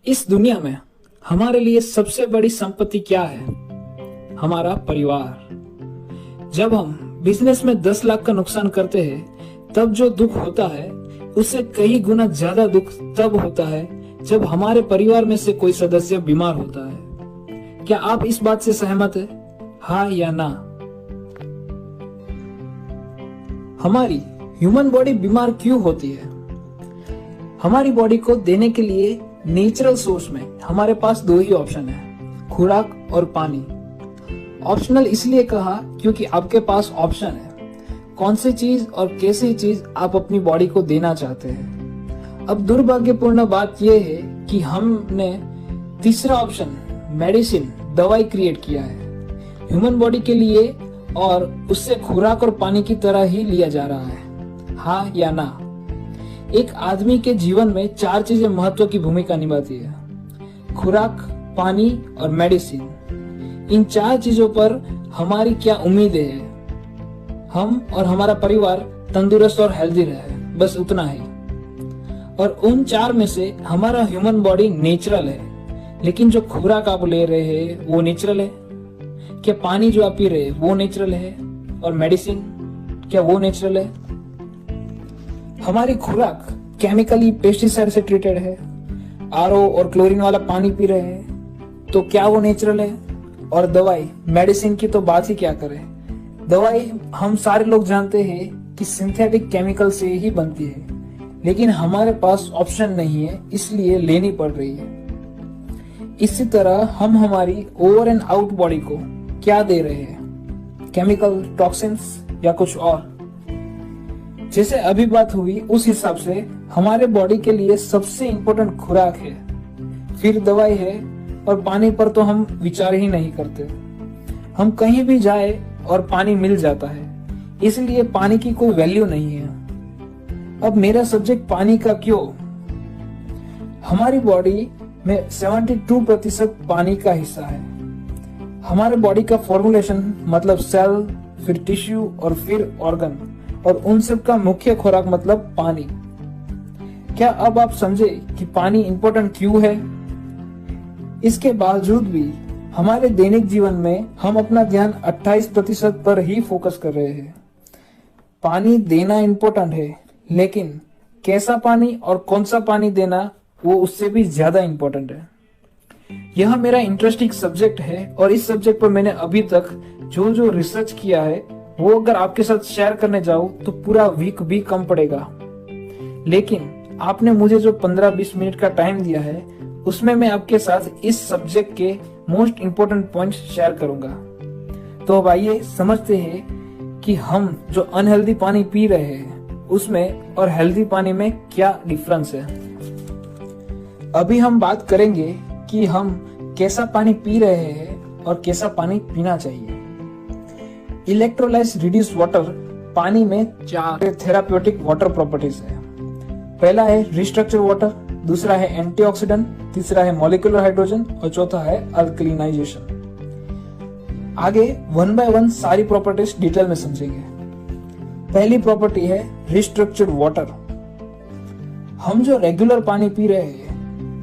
इस दुनिया में हमारे लिए सबसे बड़ी संपत्ति क्या है? हमारा परिवार। जब हम बिजनेस में 10 लाख का नुकसान करते हैं तब जो दुख होता है उससे कई गुना ज्यादा दुख तब होता है जब हमारे परिवार में से कोई सदस्य बीमार होता है। क्या आप इस बात से सहमत है? हाँ या ना? हमारी ह्यूमन बॉडी बीमार क्यों होती है? हमारी बॉडी को देने के लिए नेचुरल सोर्स में हमारे पास 2 ही ऑप्शन है, खुराक और पानी। ऑप्शनल इसलिए कहा क्योंकि आपके पास ऑप्शन है कौन सी चीज और कैसी चीज आप अपनी बॉडी को देना चाहते हैं। अब दुर्भाग्यपूर्ण बात यह है कि हमने तीसरा ऑप्शन मेडिसिन, दवाई क्रिएट किया है ह्यूमन बॉडी के लिए और उससे खुराक और पानी की तरह ही लिया जा रहा है। हाँ या ना? एक आदमी के जीवन में 4 चीजें महत्व की भूमिका निभाती है, खुराक, पानी और मेडिसिन। इन 4 चीजों पर हमारी क्या उम्मीदें हैं? हम और हमारा परिवार तंदुरुस्त और हेल्दी रहे, बस उतना ही। और उन 4 में से हमारा ह्यूमन बॉडी नेचुरल है, लेकिन जो खुराक आप ले रहे हैं वो नेचुरल है क्या? पानी जो आप पी रहे हैं वो नेचुरल है? और मेडिसिन क्या वो नेचुरल है? हमारी खुराक केमिकली पेस्टिसाइड से ट्रीटेड है, आरओ और क्लोरीन वाला पानी पी रहे हैं, तो क्या वो नेचुरल है? और दवाई, मेडिसिन की तो बात ही क्या करें। दवाई हम सारे लोग जानते हैं कि सिंथेटिक केमिकल से ही बनती है, लेकिन हमारे पास ऑप्शन नहीं है, इसलिए लेनी पड़ रही है। इसी तरह हम हमारी ओवर एंड आउट बॉडी को क्या दे रहे हैं, केमिकल, टॉक्सिन्स या कुछ और? जैसे अभी बात हुई उस हिसाब से हमारे बॉडी के लिए सबसे इंपॉर्टेंट खुराक है, फिर दवाई है, और पानी पर तो हम विचार ही नहीं करते। हम कहीं भी जाए और पानी मिल जाता है, इसलिए पानी की कोई वैल्यू नहीं है। अब मेरा सब्जेक्ट पानी का क्यों? हमारी बॉडी में 72% पानी का हिस्सा है। हमारे बॉडी का फॉर्मुलेशन मतलब सेल, फिर टिश्यू और फिर ऑर्गन, और उन सब का मुख्य खुराक मतलब पानी। क्या अब आप समझे कि पानी इंपॉर्टेंट क्यों है? इसके बावजूद भी हमारे दैनिक जीवन में हम अपना ध्यान 28% पर ही फोकस कर रहे हैं। पानी देना इंपॉर्टेंट है, लेकिन कैसा पानी और कौन सा पानी देना वो उससे भी ज्यादा इंपॉर्टेंट है। यह मेरा इंटरेस्टिंग सब्जेक्ट है और इस सब्जेक्ट पर मैंने अभी तक जो जो रिसर्च किया है वो अगर आपके साथ शेयर करने जाऊं तो पूरा वीक भी कम पड़ेगा। लेकिन आपने मुझे जो 15-20 मिनट का टाइम दिया है उसमें मैं आपके साथ इस सब्जेक्ट के मोस्ट इंपोर्टेंट पॉइंट्स शेयर करूंगा। तो अब आइए समझते हैं कि हम जो अनहेल्दी पानी पी रहे हैं उसमें और हेल्दी पानी में क्या डिफरेंस है। अभी हम बात करेंगे कि हम कैसा पानी पी रहे हैं और कैसा पानी पीना चाहिए। इलेक्ट्रोलाइज रिड्यूस वाटर पानी में 4 थेराप्यूटिक वाटर प्रॉपर्टीज है। पहला है रिस्ट्रक्चर वाटर, दूसरा है एंटीऑक्सीडेंट, तीसरा है मॉलिक्यूलर हाइड्रोजन और चौथा है अल्कलिनाइजेशन। आगे 1 बाय 1 सारी प्रॉपर्टीज डिटेल में समझेंगे। पहली प्रॉपर्टी है रिस्ट्रक्चर्ड वाटर। हम जो रेगुलर पानी पी रहे हैं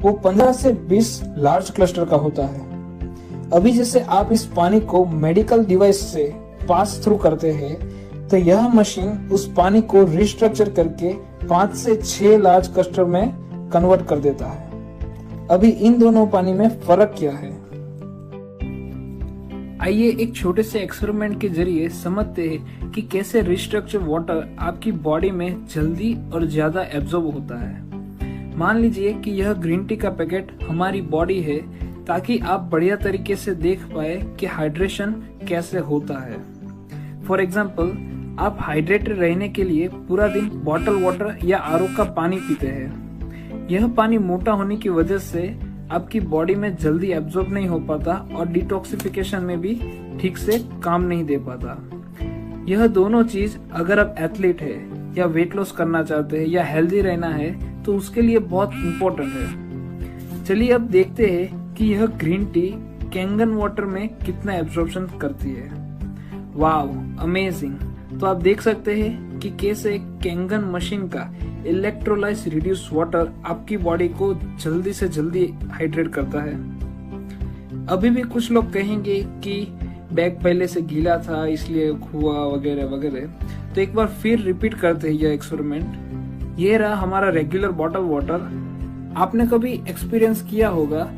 वो 15 से 20 लार्ज क्लस्टर का होता है। अभी जैसे आप इस पानी को मेडिकल डिवाइस से पास थ्रू करते हैं तो यह मशीन उस पानी को रिस्ट्रक्चर करके 5 से 6 लार्ज क्लस्टर में कन्वर्ट कर देता है। अभी इन दोनों पानी में फर्क क्या है? आइए एक छोटे से एक्सपेरिमेंट के जरिए समझते हैं कि कैसे रिस्ट्रक्चर वाटर आपकी बॉडी में जल्दी और ज्यादा एब्जॉर्ब होता है। मान लीजिए कि यह ग्रीन टी का पैकेट हमारी बॉडी है, ताकि आप बढ़िया तरीके से देख पाए कि हाइड्रेशन कैसे होता है। फॉर एग्जाम्पल, आप हाइड्रेटेड रहने के लिए पूरा दिन बॉटल वाटर या आरओ का पानी पीते हैं। यह पानी मोटा होने की वजह से आपकी बॉडी में जल्दी एब्जॉर्ब नहीं हो पाता और डिटॉक्सिफिकेशन में भी ठीक से काम नहीं दे पाता। यह दोनों चीज अगर आप एथलीट है या वेट लॉस करना चाहते हैं या हेल्दी रहना है तो उसके लिए बहुत इंपॉर्टेंट है। चलिए अब देखते हैं कि यह ग्रीन टी कैंगन वाटर में कितना एब्जॉर्प्शन करती है। वाव, अमेजिंग। तो आप देख सकते हैं कि कैसे कैंगन मशीन का इलेक्ट्रोलाइज रिड्यूस वाटर आपकी बॉडी को जल्दी से जल्दी हाइड्रेट करता है। अभी भी कुछ लोग कहेंगे कि बैग पहले से गीला था इसलिए हुआ वगैरह वगैरह, तो एक बार फिर रिपीट करते हैं यह एक्सपेरिमेंट। ये रहा हमारा रेगुलर बॉटल वाटर। आपने कभी एक्सपीरियंस किया होगा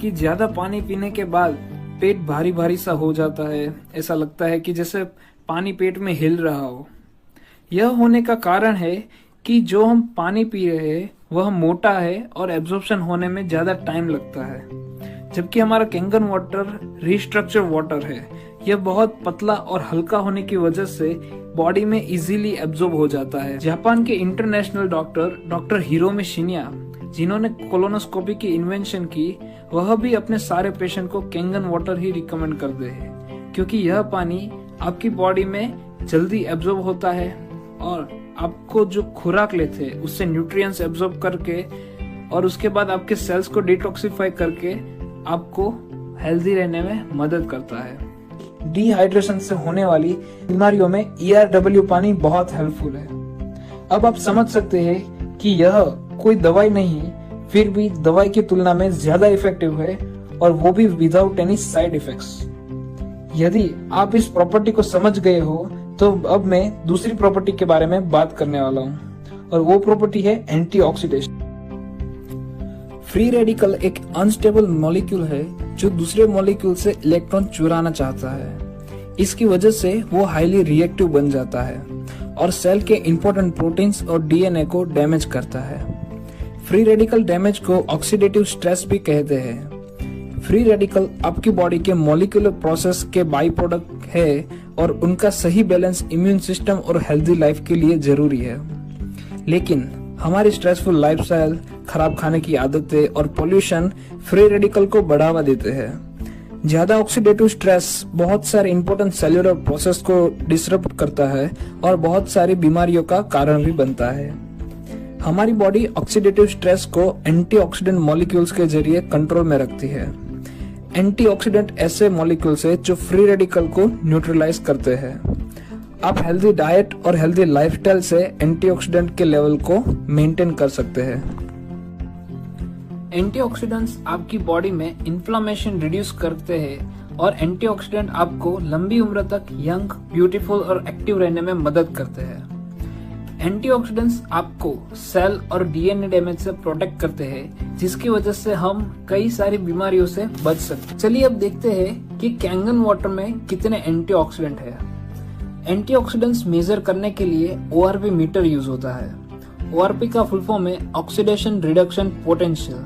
कि ज्यादा पानी पीने के बाद पेट भारी भारी सा हो जाता है, ऐसा लगता है कि जैसे पानी पेट में हिल रहा हो। यह होने का कारण है कि जो हम पानी पी रहे हैं वह मोटा है और एब्जॉर्प्शन होने में ज्यादा टाइम लगता है, जबकि हमारा कैंगन वाटर रिस्ट्रक्चर वाटर है। यह बहुत पतला और हल्का होने की वजह से बॉडी में इजीली एब्जॉर्ब हो जाता है। जापान के इंटरनेशनल डॉक्टर हिरोमी शिनिया, जिन्होंने कोलोनोस्कोपी की इन्वेंशन की, वह भी अपने सारे पेशेंट को कैंगन वाटर ही रिकमेंड करते हैं, क्योंकि यह पानी आपकी बॉडी में जल्दी एब्जॉर्ब होता है और आपको जो खुराक लेते हैं उससे न्यूट्रिएंट्स एब्जॉर्ब करके और उसके बाद आपके सेल्स को डिटॉक्सिफाई करके आपको हेल्दी रहने में मदद करता है। डिहाइड्रेशन से होने वाली बीमारियों में ERW पानी बहुत हेल्पफुल है। अब आप समझ सकते हैं कि यह कोई दवाई नहीं, फिर भी दवाई की तुलना में ज्यादा इफेक्टिव है और वो भी विदाउट एनी साइड इफेक्ट्स। यदि आप इस प्रॉपर्टी को समझ गए हो तो अब मैं दूसरी प्रॉपर्टी के बारे में बात करने वाला हूँ और वो प्रॉपर्टी है एंटीऑक्सीडेशन। फ्री रेडिकल एक अनस्टेबल मॉलिक्यूल है जो दूसरे मॉलिक्यूल से इलेक्ट्रॉन चुराना चाहता है। इसकी वजह से वो हाईली रिएक्टिव बन जाता है और सेल के इंपॉर्टेंट प्रोटीन्स और DNA को डैमेज करता है। फ्री रेडिकल डैमेज को ऑक्सीडेटिव स्ट्रेस भी कहते हैं। फ्री रेडिकल आपकी बॉडी के मॉलिक्यूलर प्रोसेस के बाई प्रोडक्ट है और उनका सही बैलेंस इम्यून सिस्टम और हेल्दी लाइफ के लिए जरूरी है। लेकिन हमारी स्ट्रेसफुल लाइफस्टाइल, खराब खाने की आदतें और पोल्यूशन फ्री रेडिकल को बढ़ावा देते हैं। ज्यादा ऑक्सीडेटिव स्ट्रेस बहुत सारे इंपॉर्टेंट सेल्यूलर प्रोसेस को डिसरप्ट करता है और बहुत सारी बीमारियों का कारण भी बनता है। हमारी बॉडी ऑक्सीडेटिव स्ट्रेस को एंटीऑक्सीडेंट मॉलिक्यूल्स के जरिए कंट्रोल में रखती है। एंटीऑक्सीडेंट ऐसे मॉलिक्यूल्स है जो फ्री रेडिकल को न्यूट्रलाइज करते हैं। आप हेल्दी डाइट और हेल्दी लाइफस्टाइल से एंटीऑक्सीडेंट के लेवल को मेंटेन कर सकते हैं। एंटीऑक्सीडेंट्स आपकी बॉडी में इन्फ्लेमेशन रिड्यूस करते हैं और एंटीऑक्सीडेंट आपको लंबी उम्र तक यंग, ब्यूटीफुल और एक्टिव रहने में मदद करते हैं। एंटीऑक्सीडेंट्स आपको सेल और DNA डैमेज से प्रोटेक्ट करते हैं, जिसकी वजह से हम कई सारी बीमारियों से बच सकते हैं। चलिए अब देखते हैं कि कैंगन वाटर में कितने एंटीऑक्सीडेंट है। एंटीऑक्सीडेंट्स मेजर करने के लिए ORP मीटर यूज होता है। ORP का फुल फॉर्म है ऑक्सीडेशन रिडक्शन पोटेंशियल।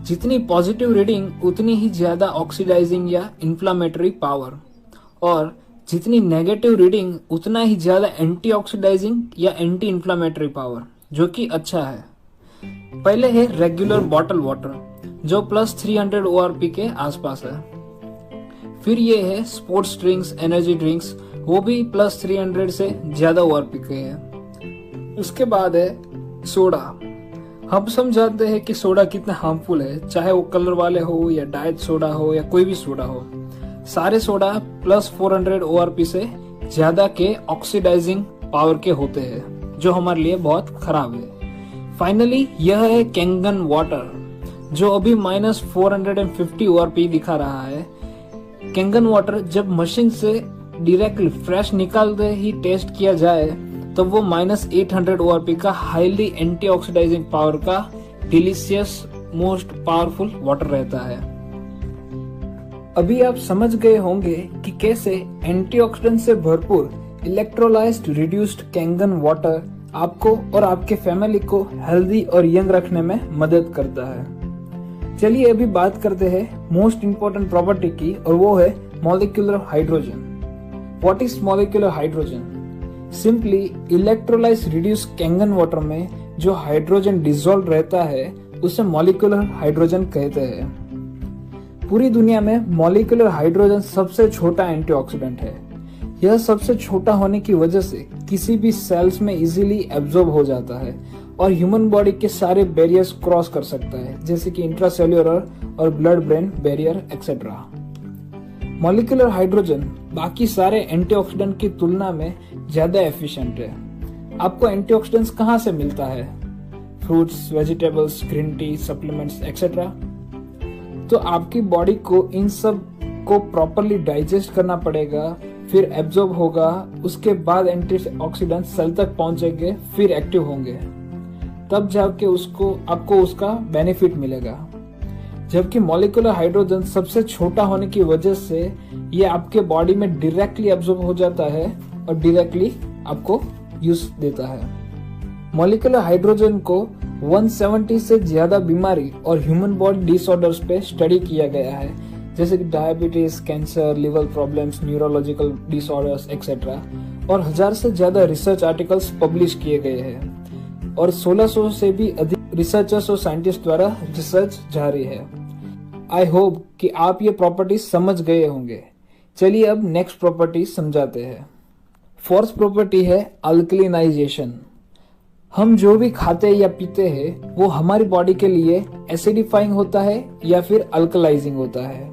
जितनी पॉजिटिव रीडिंग उतनी ही ज्यादा ऑक्सीडाइजिंग या इन्फ्लामेटरी पावर, और जितनी नेगेटिव रीडिंग उतना ही ज्यादा एंटी ऑक्सीडाइजिंग या एंटी इन्फ्लामेटरी पावर, जो कि अच्छा है। पहले है रेगुलर बॉटल वाटर जो +300 ORP के आसपास है। फिर ये है स्पोर्ट्स ड्रिंक्स, एनर्जी ड्रिंक्स, वो भी +300 से ज्यादा ORP के हैं। उसके बाद है सोडा। हम समझाते हैं कि सोडा कितना हार्मफुल है, चाहे वो कलर वाले हो या डाइट सोडा हो या कोई भी सोडा हो। सारे सोडा +400 ORP से ज्यादा के ऑक्सीडाइजिंग पावर के होते हैं, जो हमारे लिए बहुत खराब है। फाइनली यह है कैंगन वाटर, जो अभी -450 ORP दिखा रहा है। कैंगन वाटर जब मशीन से डायरेक्टली फ्रेश निकालते ही टेस्ट किया जाए तो वो -800 ORP का हाईली एंटीऑक्सीडाइजिंग पावर का डिलीशियस मोस्ट पावरफुल वाटर रहता है। अभी आप समझ गए होंगे कि कैसे एंटीऑक्सीडेंट से भरपूर इलेक्ट्रोलाइज्ड रिड्यूस्ड कैंगन वाटर आपको और आपके फैमिली को हेल्दी और यंग रखने में मदद करता है। चलिए अभी बात करते हैं मोस्ट इंपॉर्टेंट प्रॉपर्टी की, और वो है molecular hydrogen. What is molecular hydrogen? Simply electrolysed reduced Kangen water में जो हाइड्रोजन डिसॉल्व रहता है उसे मॉलिक्यूलर हाइड्रोजन कहते हैं। पूरी दुनिया में मॉलिक्यूलर हाइड्रोजन सबसे छोटा एंटीऑक्सीडेंट है। यह सबसे छोटा होने की वजह से किसी भी सेल्स में इजीली एब्जॉर्ब हो जाता है और ह्यूमन बॉडी के सारे बैरियर्स क्रॉस कर सकता है, जैसे कि इंट्रासेल्युलर और blood brain barrier etcetera. Molecular hydrogen बाकी सारे एंटीऑक्सीडेंट की तुलना में ज्यादा एफिशिएंट है। आपको एंटीऑक्सीडेंट्स कहाँ से मिलता है? Fruits, vegetables, green tea, supplements etcetera. तो आपकी बॉडी को इन सब को प्रॉपरली डाइजेस्ट करना पड़ेगा, फिर एब्जॉर्ब होगा, उसके बाद एंटीऑक्सीडेंट्स सेल तक पहुंचेंगे, फिर एक्टिव होंगे, तब जाके आपको उसका बेनिफिट मिलेगा। जबकि मॉलिक्यूलर हाइड्रोजन सबसे छोटा होने की वजह से ये आपके बॉडी में डायरेक्टली एब्जॉर्ब हो जाता है और डायरेक्टली आपको यूज देता है। मॉलिक्यूलर हाइड्रोजन को 170 से ज्यादा बीमारी और ह्यूमन बॉडी डिसऑर्डर्स पे स्टडी किया गया है, जैसे कि diabetes, cancer, liver problems, neurological disorders etcetera, और 1000 से ज्यादा रिसर्च आर्टिकल्स पब्लिश किए गए हैं और 1600 से भी अधिक रिसर्चर्स और साइंटिस्ट द्वारा रिसर्च जारी है। आई होप कि आप ये प्रॉपर्टी समझ गए होंगे। चलिए अब नेक्स्ट प्रॉपर्टी समझाते हैं। फोर्थ प्रॉपर्टी है अल्कलिनाइजेशन। हम जो भी खाते या पीते हैं वो हमारी बॉडी के लिए एसिडिफाइंग होता है या फिर अल्कलाइजिंग होता है।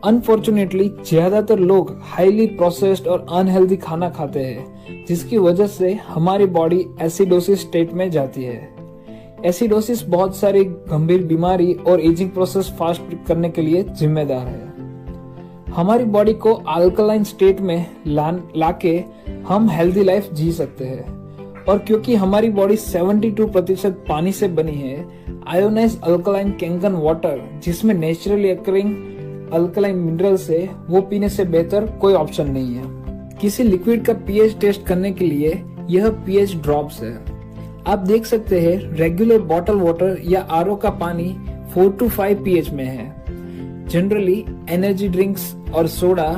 अनफॉर्चुनेटली ज्यादातर लोग हाईली प्रोसेस्ड और अनहेल्दी खाना खाते हैं, जिसकी वजह से हमारी बॉडी एसिडोसिस स्टेट में जाती है। एसिडोसिस बहुत सारी गंभीर बीमारी और एजिंग प्रोसेस फास्ट करने के लिए जिम्मेदार है। हमारी बॉडी को अल्कलाइन स्टेट में लाके हम हेल्दी लाइफ जी सकते हैं, और क्योंकि हमारी बॉडी 72% पानी से बनी है, आयोनाइज्ड अल्कलाइन कैंगन वाटर जिसमें नेचुरली अकरिंग अल्कलाइन मिनरल्स है, वो पीने से बेहतर कोई ऑप्शन नहीं है। किसी लिक्विड का पीएच टेस्ट करने के लिए यह पीएच ड्रॉप्स है। आप देख सकते हैं रेगुलर बॉटल वाटर या आरओ का पानी 4 to 5 pH में है। जनरली एनर्जी ड्रिंक्स और सोडा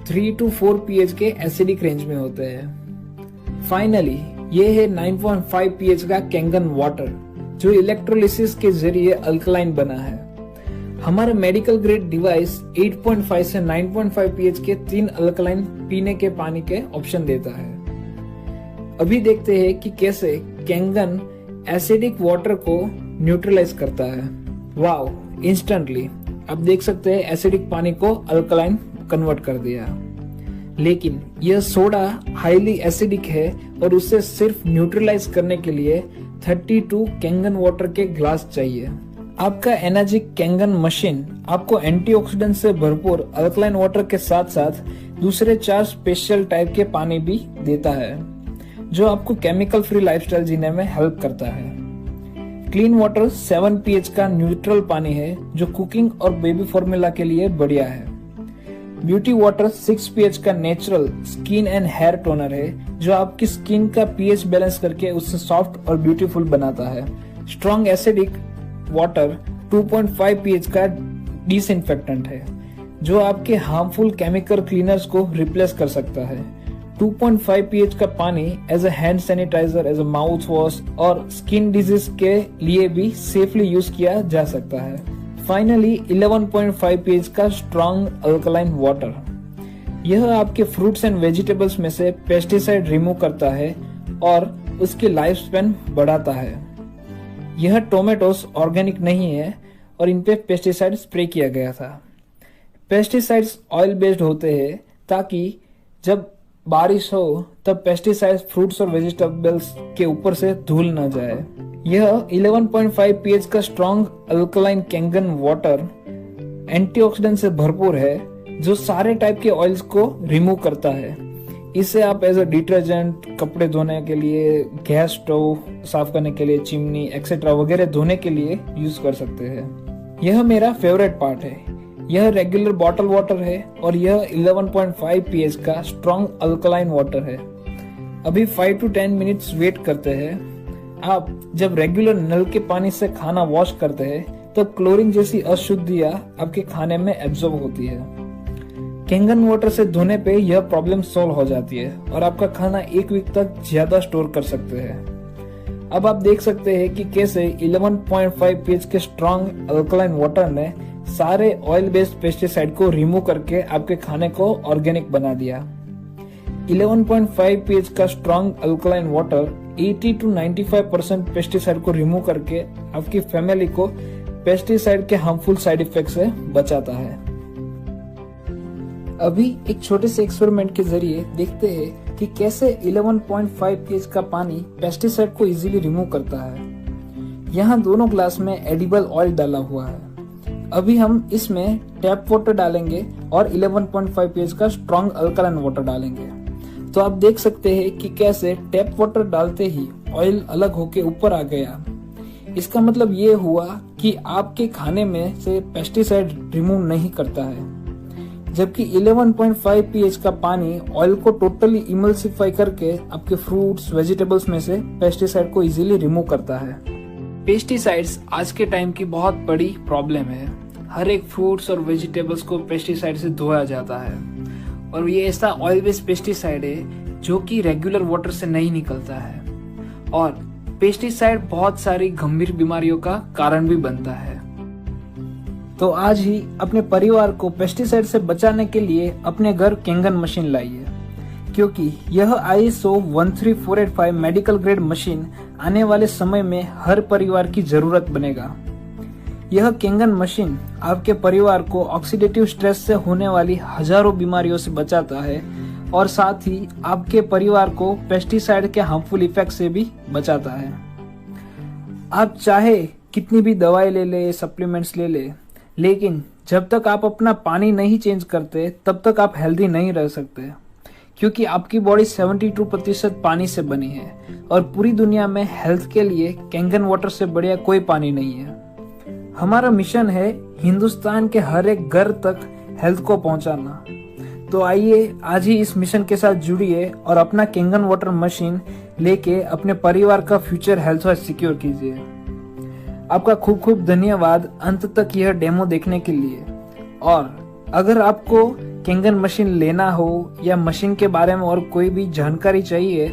3 to 4 pH के एसिडिक रेंज में होते हैं। फाइनली ये है 9.5 pH का कैंगन वाटर, जो इलेक्ट्रोलिसिस के जरिए अल्कलाइन बना है। हमारा मेडिकल ग्रेड डिवाइस 8.5 से 9.5 pH के 3 अल्कलाइन पीने के पानी के ऑप्शन देता है। अभी देखते हैं कि कैसे कैंगन एसिडिक वाटर को न्यूट्रलाइज करता है। वाओ, इंस्टेंटली आप देख सकते हैं एसिडिक पानी को अल्कलाइन कन्वर्ट कर दिया। लेकिन यह सोडा हाईली एसिडिक है और उसे सिर्फ न्यूट्रलाइज करने के लिए 32 कैंगन वाटर के ग्लास चाहिए। आपका एनर्जिक कैंगन मशीन आपको एंटीऑक्सीडेंट से भरपूर अल्कलाइन वाटर के साथ साथ दूसरे 4 स्पेशल टाइप के पानी भी देता है, जो आपको केमिकल फ्री लाइफस्टाइल जीने में हेल्प करता है। क्लीन वाटर 7 pH का न्यूट्रल पानी है, जो कुकिंग और बेबी फॉर्मूला के लिए बढ़िया है। ब्यूटी वाटर 6 pH का natural skin and hair toner है, जो आपकी स्किन का pH बैलेंस करके उससे सॉफ्ट और ब्यूटीफुल बनाता है। स्ट्रॉन्ग एसिडिक वाटर 2.5 pH का डिसइंफेक्टेंट है, जो आपके हार्मफुल केमिकल क्लीनर्स को रिप्लेस कर सकता है। 2.5 pH का पानी as a hand sanitizer, as a mouth wash और स्किन डिजीज के लिए भी सेफली यूज किया जा सकता है। फाइनली 11.5 pH का स्ट्रॉन्ग अल्कलाइन वाटर, यह आपके फ्रूट्स एंड वेजिटेबल्स में से पेस्टिसाइड रिमूव करता है और उसकी लाइफ स्पैन बढ़ाता है। यह टोमेटोस ऑर्गेनिक नहीं है और इन पे पेस्टिसाइड स्प्रे किया गया था। पेस्टिसाइड्स ऑयल बेस्ड होते हैं ताकि जब बारिश हो तब पेस्टिसाइड्स फ्रूट्स और वेजिटेबल्स के ऊपर से धूल न जाए। यह 11.5 pH का strong alkaline Kangen water antioxidant से भरपूर है, जो सारे टाइप के ऑयल्स को रिमूव करता है। इसे आप एज अ डिटर्जेंट, कपड़े धोने के लिए, गैस स्टोव साफ करने के लिए, चिमनी एक्सेट्रा वगैरह धोने के लिए यूज कर सकते हैं। यह मेरा फेवरेट पार्ट है। यह रेगुलर बॉटल वाटर है और यह 11.5 pH का स्ट्रॉन्ग अल्कलाइन वाटर है। अभी 5 to 10 मिनट्स वेट करते हैं। आप जब रेगुलर नल के पानी से खाना वॉश करते हैं तो क्लोरीन जैसी अशुद्धियां आपके खाने में एब्जॉर्ब होती है। कैंगन वाटर से धोने पे यह प्रॉब्लम सॉल्व हो जाती है और आपका खाना 1 वीक तक ज्यादा स्टोर कर सकते हैं। अब आप देख सकते हैं कि कैसे 11.5 pH के स्ट्रॉन्ग अल्कलाइन वाटर ने सारे ऑयल बेस्ड पेस्टिसाइड को रिमूव करके आपके खाने को ऑर्गेनिक बना दिया। 11.5 pH का strong alkaline water 80 to 95% pesticide को रिमूव करके आपकी फैमिली को पेस्टिसाइड के हार्मफुल साइड इफेक्ट से बचाता है। अभी एक छोटे से एक्सपेरिमेंट के जरिए देखते हैं कि कैसे 11.5 pH का पानी पेस्टिसाइड को इजीली रिमूव करता है। यहाँ दोनों ग्लास में एडिबल ऑयल डाला हुआ है। अभी हम इसमें टैप वाटर डालेंगे और 11.5 pH का स्ट्रॉन्ग अल्कलाइन वाटर डालेंगे। तो आप देख सकते हैं कि कैसे टैप वाटर डालते ही ऑयल अलग होके ऊपर आ गया। इसका मतलब ये हुआ कि आपके खाने में से पेस्टिसाइड रिमूव नहीं करता है, जबकि 11.5 pH का पानी ऑयल को टोटली इमल्सिफाई करके आपके फ्रूट्स वेजिटेबल्स में से पेस्टिसाइड को इजीली रिमूव करता है। पेस्टिसाइड्स आज के टाइम की बहुत बड़ी प्रॉब्लम है। हर एक फ्रूट्स और वेजिटेबल्स को पेस्टिसाइड से धोया जाता है और ये ऐसा ऑयल बेस्ड पेस्टिसाइड है जो कि रेगुलर वाटर से नहीं निकलता है और पेस्टिसाइड बहुत सारी गंभीर बीमारियों का कारण भी बनता है। तो आज ही अपने परिवार को पेस्टिसाइड से बचाने के लिए अपने घर केंगन मशीन लाइए, क्योंकि यह ISO 13485 मेडिकल ग्रेड मशीन आने वाले समय में हर परिवार की जरूरत बनेगा। यह केंगन मशीन आपके परिवार को ऑक्सीडेटिव स्ट्रेस से होने वाली हजारों बीमारियों से बचाता है और साथ ही आपके परिवार को पेस्टिसाइड के हार्मफुल इफेक्ट से भी बचाता है। आप चाहे कितनी भी दवाई ले ले, सप्लीमेंट्स ले ले, लेकिन जब तक आप अपना पानी नहीं चेंज करते तब तक आप हेल्दी नहीं रह सकते, क्योंकि आपकी बॉडी 72% पानी से बनी है और पूरी दुनिया में हेल्थ के लिए केंगन वाटर से बढ़िया कोई पानी नहीं है। हमारा मिशन है हिंदुस्तान के हर एक घर तक हेल्थ को पहुंचाना। तो आइए आज ही इस मिशन के साथ जुड़िए और अपना केंगन वाटर मशीन लेके अपने परिवार का फ्यूचर हेल्थ सिक्योर कीजिए। आपका खूब खूब धन्यवाद अंत तक यह डेमो देखने के लिए। और अगर आपको केंगन मशीन लेना हो या मशीन के बारे में और कोई भी जानकारी चाहिए